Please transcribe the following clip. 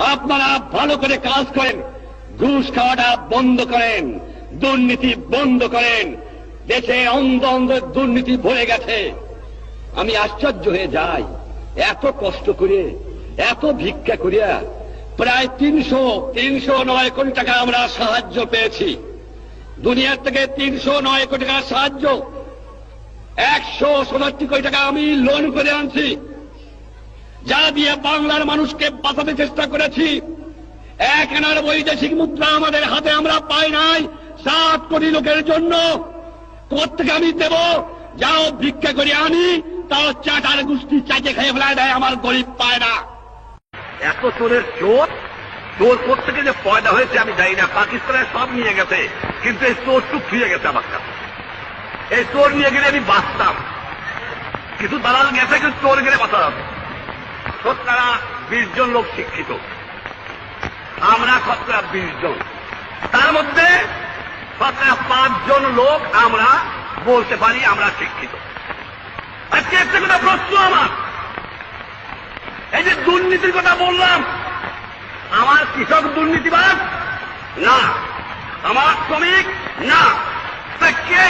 আপনারা ভালো করে কাজ করেন, ঘুষ খাওয়াটা বন্ধ করেন, দুর্নীতি বন্ধ করেন। দেশে অন্ধ অন্ধ দুর্নীতি ভরে গেছে। আমি আশ্চর্য হয়ে যাই, এত কষ্ট করে, এত ভিক্ষা করিয়া প্রায় 309 কোটি টাকা আমরা সাহায্য পেয়েছি। দুনিয়ার থেকে 309 কোটি টাকা সাহায্য, 167 কোটি টাকা আমি লোন করে আনছি, যা দিয়ে বাংলার মানুষকে বাঁচাতে চেষ্টা করেছি। 1 আনার বৈদেশিক মুদ্রা আমাদের হাতে আমরা পাই নাই 7 কোটি লোকের জন্য। কোথেকে আমি দেব? যাও ভিক্ষা করে আনি, তাও চাটার গোষ্ঠী চাইতে খেয়ে ফেলায় দেয়, আমার গরিব পায় না। এত চোরের চোর, চোর কোথেকে যে পয়দা হয়েছে আমি জানি না। পাকিস্তানের সব নিয়ে গেছে, কিন্তু এই চোরটুক ফিরে গেছে আমার কাছে। এই চোর নিয়ে গেলে আমি বাঁচতাম, কিছু দালাল গেছে, কিন্তু চোর গেলে বাঁচা যাবে। শতকরা 20 জন লোক শিক্ষিত, আমরা শতকরা 20 জন, তার মধ্যে শতকরা 5 জন লোক আমরা বলতে পারি আমরা শিক্ষিত। আজকে একটা কথা প্রশ্ন আমার, এই যে দুর্নীতির কথা বললাম, আমার কৃষক দুর্নীতিবাদ না, আমার শ্রমিক না, তা কে?